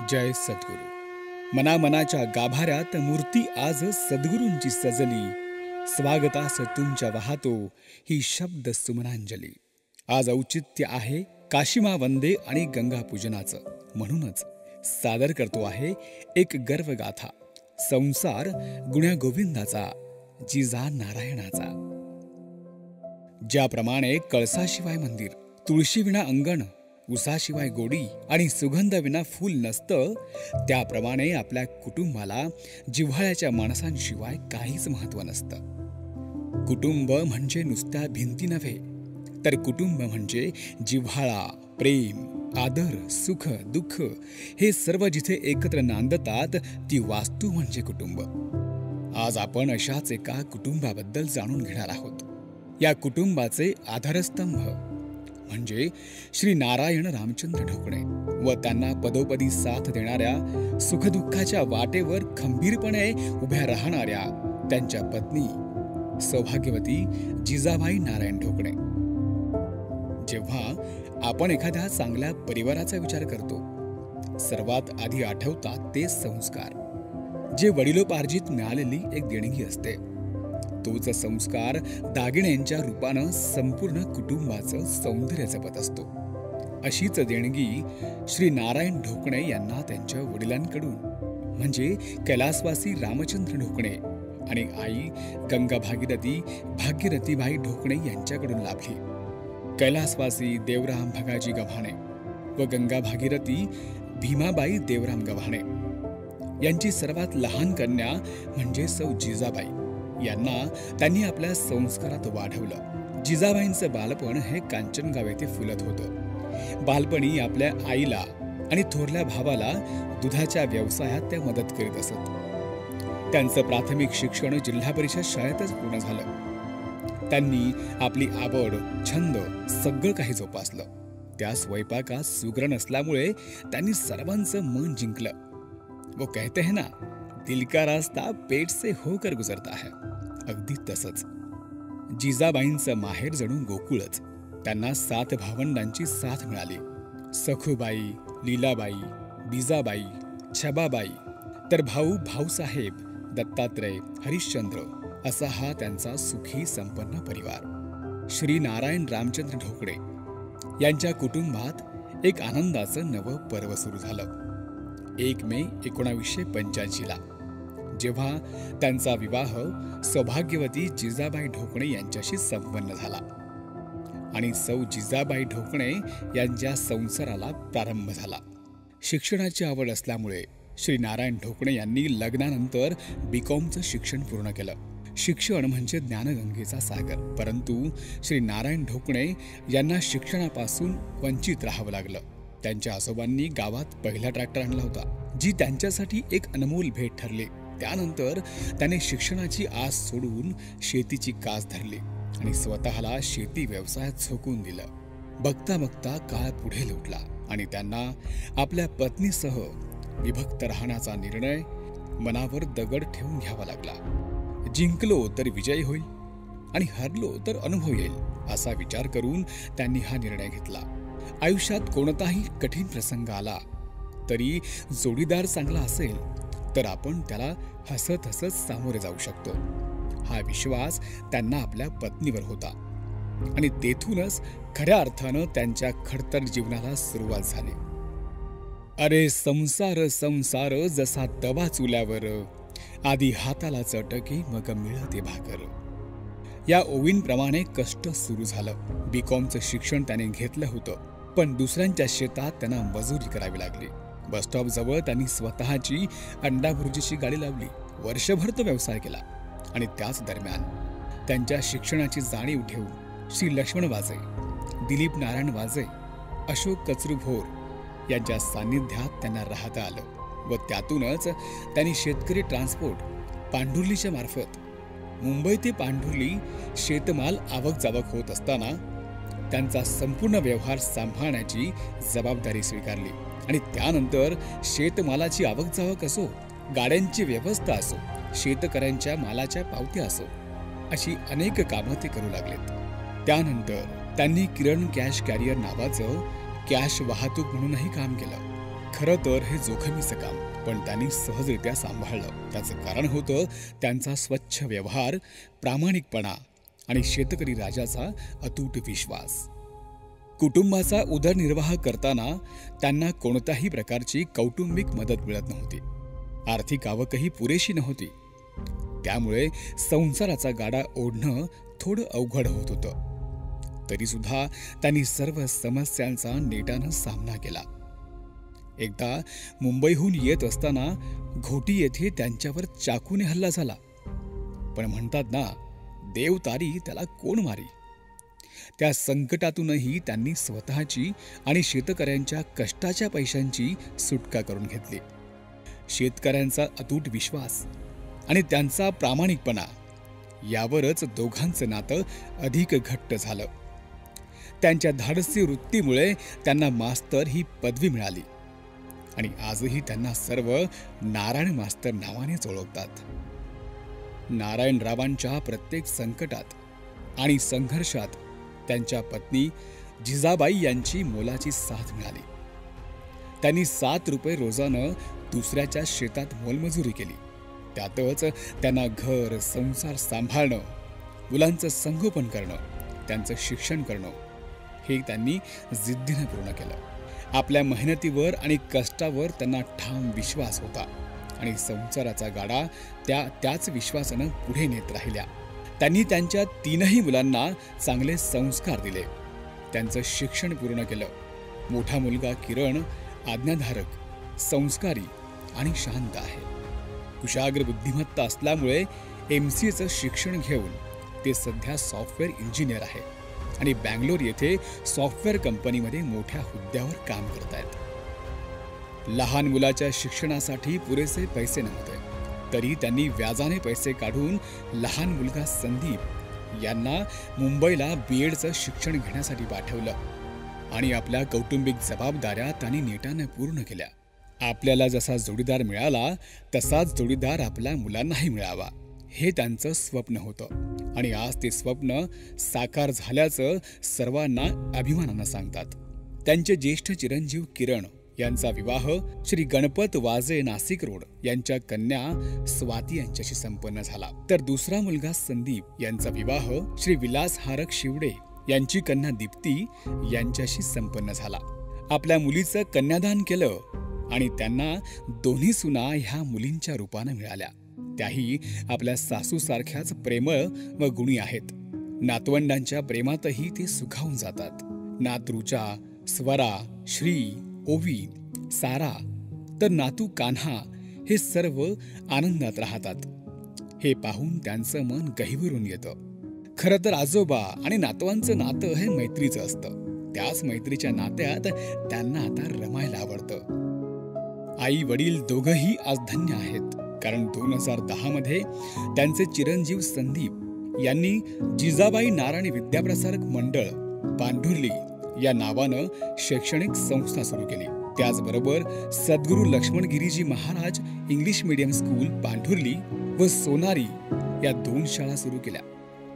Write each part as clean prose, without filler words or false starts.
जय सद्गुरू. मनामनाच्या गाभाऱ्यात मूर्ती आज सद्गुरूंची सजली. स्वागतास तुमच्या वाहतो ही शब्द सुमनांजली. आज औचित्य आहे काशीमा वंदे आणि गंगा पूजनाचं. म्हणूनच सादर करतो आहे एक गर्वगाथा. संसार गुण्या गोविंदाचा, जिजा नारायणाचा. ज्याप्रमाणे कळसाशिवाय मंदिर, तुळशीविना अंगण, उसाशिवाय गोडी आणि सुगंध विना फूल नसतं, त्याप्रमाणे आपल्या कुटुंबाला जिव्हाळ्याच्या माणसांशिवाय काहीच महत्त्व नसतं. कुटुंब म्हणजे नुसत्या भिंती नव्हे, तर कुटुंब म्हणजे जिव्हाळा, प्रेम, आदर, सुख, दुःख हे सर्व जिथे एकत्र नांदतात ती वास्तू म्हणजे कुटुंब. आज आपण अशाच एका कुटुंबाबद्दल जाणून घेणार आहोत. या कुटुंबाचे आधारस्तंभ म्हणजे श्री नारायण रामचंद्र ढोकणे व त्यांना पदोपदी साथ देणाऱ्या, सुखदुःखाच्या वाटेवर खंबीरपणे उभ्या राहणाऱ्या त्यांच्या पत्नी सौभाग्यवती जिजाबाई नारायण ढोकणे. जेव्हा आपण एखाद्या चांगल्या परिवाराचा विचार करतो, सर्वात आधी आठवतात ते संस्कार, जे वडिलोपार्जित मिळालेली एक देणगी असते. तोच संस्कार दागिन्यांच्या रूपानं संपूर्ण कुटुंबाचं सौंदर्य जपत असतो. अशीच देणगी श्री नारायण ढोकणे यांना त्यांच्या वडिलांकडून म्हणजे कैलासवासी रामचंद्र ढोकणे आणि आई गंगा भागीरथीबाई ढोकणे यांच्याकडून लाभली. कैलासवासी देवराम भगाजी गव्हाणे व गंगा भागीरथी भीमाबाई देवराम गव्हाणे यांची सर्वात लहान कन्या म्हणजे सौ जिजाबाई यांना त्यांनी आपल्या संस्कारात वाढवलं. जिजाबाईंचं बालपण हे कांचनगाव येथे फुलत होतं. बालपणी आपल्या आईला आणि थोरल्या भावाला दुधाच्या व्यवसायात त्या मदत करीत असत. त्यांचं प्राथमिक शिक्षण जिल्हा परिषद शाळेतच पूर्ण झालं. त्यांनी आपली आवड, छंद सगळं काही जोपासलं. त्या स्वयंपाकात सुगरण असल्यामुळे त्यांनी सर्वांचं मन जिंकलं. वो कहते हैं ना, दिल का रास्ता पेट से होकर गुजरता है. अगदी तसंच जिजाबाईंचं माहेर जणू गोकुळच. त्यांना 7 भावंडांची साथ मिळाली. सखूबाई, लीलाबाई, बीजाबाई, छबाबाई, तर भाऊ भाऊसाहेब, दत्तात्रय, हरिश्चंद्र असा हा त्यांचा सुखी संपन्न परिवार. श्री नारायण रामचंद्र ढोकणे यांच्या कुटुंबात एक आनंदाचं नवं पर्व सुरू झालं. 1 मे 1985 जेव्हा त्यांचा विवाह सौभाग्यवती जिजाबाई ढोकणे यांच्याशी संपन्न झाला आणि सौ जिजाबाई ढोकणे यांच्या संसाराला प्रारंभ झाला. शिक्षणाची आवड असल्यामुळे श्री नारायण ढोकणे यांनी लग्नानंतर BComचं शिक्षण पूर्ण केलं. शिक्षण म्हणजे ज्ञानगंगेचा सागर. परंतु श्री नारायण ढोकणे यांना शिक्षणापासून वंचित राहावं लागलं. त्यांच्या आजोबांनी गावात पहिला ट्रॅक्टर आणला होता, जी त्यांच्यासाठी एक अनमोल भेट ठरली. त्यानंतर त्याने शिक्षणाची आस सोडून शेतीची कास धरली आणि स्वतःला शेती व्यवसायात झोकून दिलं. बघता बघता काळ पुढे लोटला आणि त्यांना आपल्या पत्नीसह विभक्त राहण्याचा निर्णय मनावर दगड ठेवून घ्यावा लागला. जिंकलो तर विजय होईल आणि हरलो तर अनुभव येईल असा विचार करून त्यांनी हा निर्णय घेतला. आयुष्यात कोणताही कठीण प्रसंग आला तरी जोडीदार चांगला असेल तर आपण त्याला हसत हसत सामोरे जाऊ शकतो. हा विश्वास त्यांना आपल्या पत्नीवर होता आणि तेथूनच खऱ्या अर्थानं त्यांच्या खडतर जीवनाला सुरुवात झाली. अरे संसार संसार जसा तवा चुल्यावर, आधी हाताला चटके मग मिळते भाकर. या ओवींप्रमाणे कष्ट सुरू झालं. BComचं शिक्षण त्याने घेतलं होतं, पण दुसऱ्यांच्या शेतात त्यांना मजुरी करावी लागली. बसस्टॉप जवळ त्यांनी स्वतःची अंडाभुर्जीची गाडी लावली. वर्षभर तो व्यवसाय केला आणि त्याच दरम्यान त्यांच्या शिक्षणाची जाणीव ठेवून श्री लक्ष्मण वाजे, दिलीप नारायण वाजे, अशोक कचरूभोर यांच्या सान्निध्यात त्यांना राहता आलं व त्यातूनच त्यांनी शेतकरी ट्रान्सपोर्ट पांढुर्लीच्या मार्फत मुंबई ते पांढुर्ली शेतमाल आवक जावक होत असताना त्यांचा संपूर्ण व्यवहार सांभाळण्याची जबाबदारी स्वीकारली. आणि त्यानंतर शेतमालाची आवक जावक असो, गाड्यांची व्यवस्था असो, शेतकऱ्यांच्या मालाच्या पावत्या असो, अशी अनेक कामं ते करू लागलेत. त्यानंतर त्यांनी किरण कॅश कॅरियर नावाचं कॅश वाहतूक म्हणूनही काम केलं. खरं तर हे जोखमीचं काम पण त्यांनी सहजरित्या सांभाळलं. त्याचं कारण होतं त्यांचा स्वच्छ व्यवहार, प्रामाणिकपणा आणि शेतकरी राजाचा अतूट विश्वास. कुटुंबाचा उदरनिर्वाह करताना त्यांना कोणत्याही प्रकारची कौटुंबिक मदत मिळत नव्हती. आर्थिक आवकही पुरेशी नव्हती. त्यामुळे संसाराचा गाडा ओढणं थोडं अवघड होत होतं. तरी सुद्धा त्यांनी सर्व समस्यांचा नेटानं सामना केला. एकदा मुंबईहून येत असताना घोटी येथे त्यांच्यावर चाकूने हल्ला झाला. पण म्हणतात ना, देव तारी त्याला कोण मारी. त्या संकटातूनही त्यांनी स्वतःची आणि शेतकऱ्यांच्या कष्टाच्या पैशांची सुटका करून घेतली. शेतकऱ्यांचा अतूट विश्वास आणि त्यांचा प्रामाणिकपणा यावरच दोघांचं नातं अधिक घट्ट झालं. त्यांच्या धाडसी वृत्तीमुळे त्यांना मास्तर ही पदवी मिळाली आणि आजही त्यांना सर्व नारायण मास्तर नावानेच ओळखतात. नारायणरावांच्या प्रत्येक संकटात आणि संघर्षात त्यांच्या पत्नी जिजाबाई यांची मोलाची साथ मिळाली. त्यांनी 7 रुपये रोजानं दुसऱ्याच्या शेतात मोलमजुरी केली. त्यातच त्यांना घर संसार सांभाळणं, मुलांचं संगोपन करणं, त्यांचं शिक्षण करणं हे त्यांनी जिद्दीनं पूर्ण केलं. आपल्या मेहनतीवर आणि कष्टावर त्यांना ठाम विश्वास होता आणि संसाराचा गाडा त्याच विश्वासानं पुढे नेत राहिल्या. त्यांनी त्यांच्या 3ही मुलांना चांगले संस्कार दिले. त्यांचं शिक्षण पूर्ण केलं. मोठा मुलगा किरण आज्ञाधारक, संस्कारी आणि शांत आहे. कुशाग्र बुद्धिमत्ता असल्यामुळे MCAचं शिक्षण घेऊन ते सध्या सॉफ्टवेअर इंजिनियर आहे आणि बँगलोर येथे सॉफ्टवेअर कंपनीमध्ये मोठ्या हुद्द्यावर काम करत आहेत. लहान मुलाच्या शिक्षणासाठी पुरेसे पैसे नव्हते, तरी त्यांनी व्याजाने पैसे काढून लहान मुलगा संदीप यांना मुंबईला BEdचं शिक्षण घेण्यासाठी पाठवलं आणि आपल्या कौटुंबिक जबाबदाऱ्या त्यांनी नेटाने पूर्ण केल्या. आपल्याला जसा जोडीदार मिळाला तसाच जोडीदार आपल्या मुलांनाही मिळावा हे त्यांचं स्वप्न होतं आणि आज ते स्वप्न साकार झाल्याचं सर्वांना अभिमानानं सांगतात. त्यांचे ज्येष्ठ चिरंजीव किरण यांचा विवाह श्री गणपत वाजे नाशिक रोड यांच्या कन्या स्वाती यांच्याशी संपन्न झाला. तर दुसरा मुलगा संदीप यांचा विवाह श्री विलास हारक शिवडे यांची कन्या दीप्ती यांच्याशी संपन्न झाला. आपल्या मुलीचं कन्यादान केलं आणि त्यांना दोन्ही सुना ह्या मुलींच्या रूपानं मिळाल्या. त्याही आपल्या सासूसारख्याच प्रेमळ व गुणी आहेत. नातवंडांच्या प्रेमातही ते सुखावून जातात. नात रुचा, स्वरा, श्री, ओवी, सारा तर नातू कान्हा हे सर्व आनंदात राहतात. हे पाहून त्यांचं मन गहिवरून येतं. खरं तर आजोबा आणि नातवांचं नातं हे मैत्रीचं असतं. त्याच मैत्रीच्या नात्यात त्यांना आता रमायला आवडतं. आई वडील दोघंही आज धन्य आहेत, कारण 2010 मध्ये त्यांचे चिरंजीव संदीप यांनी जिजाबाई नारायण विद्याप्रसारक मंडळ पांढुर्ली या नावानं शैक्षणिक संस्था सुरू केली. त्याचबरोबर सद्गुरू लक्ष्मणगिरीजी महाराज इंग्लिश मीडियम स्कूल पांढुर्ली व सोनारी या 2 शाळा सुरू केल्या.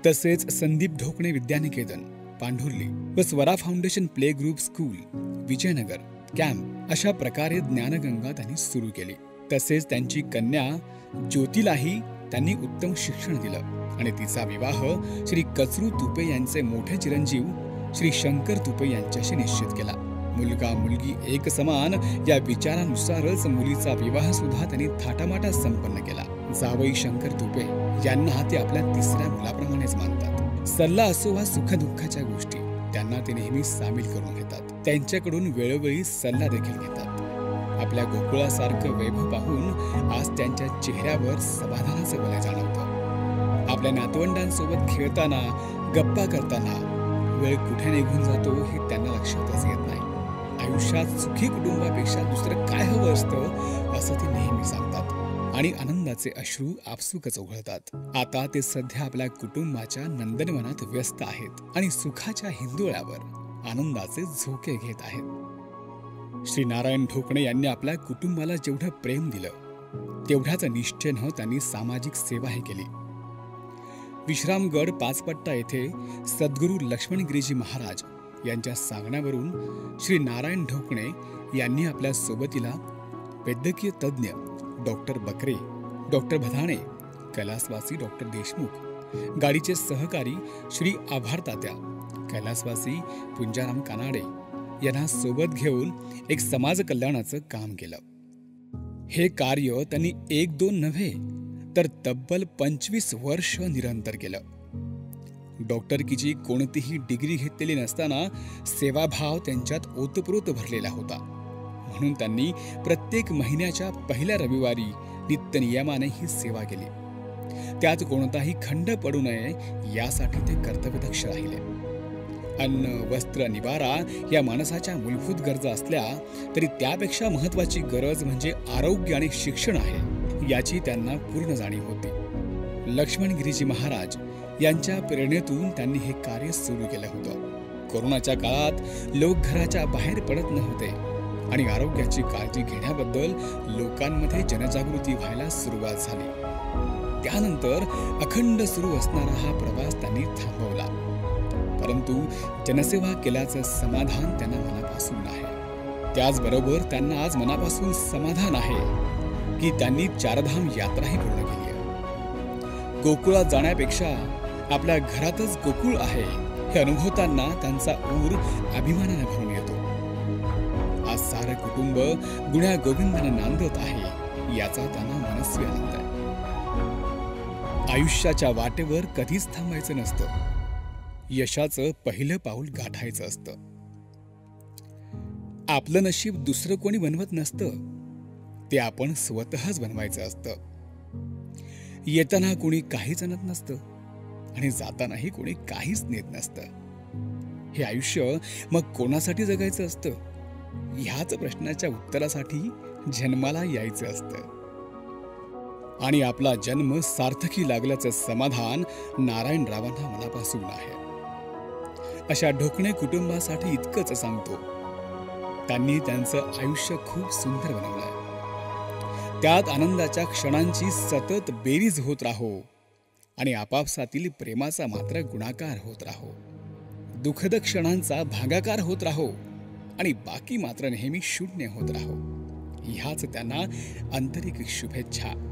तसेच संदीप ढोकणे विद्यानिकेतन पांढुर्ली व Swara foundation play group school Vijaynagar camp अशा प्रकारे ज्ञानगंगा त्यांनी सुरू केली. तसेच त्यांची कन्या ज्योतीलाही त्यांनी उत्तम शिक्षण दिलं आणि तिचा विवाह श्री कचरू तुपे यांचे मोठे चिरंजीव श्री शंकर तुपे यांच्याशी निश्चित केला. मुलगा मुलगी एक समान या विचारानुसारच मुलीचा विवाह सुद्धा त्यांनी थाटामाटात संपन्न केला. जावई शंकर तुपे यांना ते आपल्या 3ऱ्या मुलाप्रमाणेच मानतात. सल्ला असो वा सुखदुःखाच्या गोष्टी त्यांना ते नेहमी सामील करून घेतात. त्यांच्याकडून वेळोवेळी सल्ला देखील घेतात. आपल्या गोकुळासारखं वैभव पाहून आज त्यांच्या चेहऱ्यावर समाधानाचं वलय जाणवतं. आपल्या नातवंडांसोबत खेळताना गप्पा करताना वेळ कुठे निघून जातो हे त्यांना लक्षातच येत नाही. आयुष्यात सुखी कुटुंबापेक्षा दुसरं काय हवं असतं असं ते नेहमी सांगतात आणि आनंदाचे अश्रू आपसुकच उघळतात. आता ते सध्या आपल्या कुटुंबाच्या नंदनवनात व्यस्त आहेत आणि सुखाच्या हिंदोळ्यावर आनंदाचे झोके घेत आहेत. श्री नारायण ढोकणे यांनी आपल्या कुटुंबाला जेवढं प्रेम दिलं तेवढ्याच निष्ठेनं त्यांनी सामाजिक सेवाही केली. विश्रामगड 5 पट्टा येथे सद्गुरू लक्ष्मणगिरीजी महाराज यांच्या सांगण्यावरून श्री नारायण ढोकणे यांनी आपल्या सोबतीला वैद्यकीय तज्ज्ञ डॉक्टर बकरे, डॉक्टर भदाणे, कैलासवासी डॉक्टर देशमुख, गाडीचे सहकारी श्री आभार तात्या, कैलासवासी पुंजाराम कानाडे यांना सोबत घेऊन एक समाज कल्याणाचं काम केलं. हे कार्य त्यांनी 1-2 नव्हे तर तब्बल 25 वर्ष निरंतर केलं. डॉक्टरकीची कोणतीही डिग्री घेतलेली नसताना सेवाभाव त्यांच्यात ओतप्रोत भरलेला होता. म्हणून त्यांनी प्रत्येक महिन्याच्या पहिल्या रविवारी नित्यनियमाने ही सेवा केली. त्यात कोणताही खंड पडू नये यासाठी ते कर्तव्यदक्ष राहिले. अन्न, वस्त्र, निवारा या माणसाच्या मूलभूत गरजा असल्या तरी त्यापेक्षा महत्वाची गरज म्हणजे आरोग्य आणि शिक्षण आहे याची त्यांना पूर्ण जाणीव होती. लक्ष्मणगिरीजी महाराज यांच्या प्रेरणेतून त्यांनी हे कार्य सुरू केलं होतं. कोरोनाच्या काळात लोक घराच्या बाहेर पडत नव्हते आणि आरोग्याची काळजी घेण्याबद्दल लोकांमध्ये जनजागृती व्हायला सुरुवात झाली. त्यानंतर अखंड सुरू असणारा हा प्रवास त्यांनी थांबवला. परंतु जनसेवा केल्याचं समाधान त्यांना मनापासून आहे. त्याचबरोबर त्यांना आज मनापासून समाधान आहे की त्यांनी चारधाम यात्राही पूर्ण केली आहे. गोकुळात जाण्यापेक्षा आपल्या घरातच गोकुळ आहे हे अनुभवताना त्यांचा ऊर अभिमानाने भरून येतो. आज सारं कुटुंब गुण्या गोविंदाने नांदत आहे याचा त्यांना मनस्वी आनंद आहे. आयुष्याच्या वाटेवर कधीच थांबायचं नसतं. यशाचं पहिलं पाऊल गाठायचं असतं. आपलं नशीब दुसरं कोणी बनवत नसतं, ते आपण स्वतःच बनवायचं असतं. येताना कोणी काहीच आणत नसतं आणि जातानाही कोणी काहीच नेत नसतं. हे आयुष्य मग कोणासाठी जगायचं असतं? ह्याच प्रश्नाच्या उत्तरासाठी जन्माला यायचं असतं. आणि आपला जन्म सार्थकी लागल्याचं समाधान नारायणरावांना मनापासून आहे. अशा ढोकणे कुटुंबासाठी इतकंच सांगतो. त्यांनी त्यांचं आयुष्य खूप सुंदर बनवलंय. त्यात आनंदाच्या क्षणांची सतत बेरीज होत राहो आणि आपापसातील प्रेमाचा मात्र गुणाकार होत राहो. दुःखद क्षणांचा भागाकार होत राहो आणि बाकी मात्र नेहमी शून्य होत राहो. ह्याच त्यांना आंतरिक शुभेच्छा.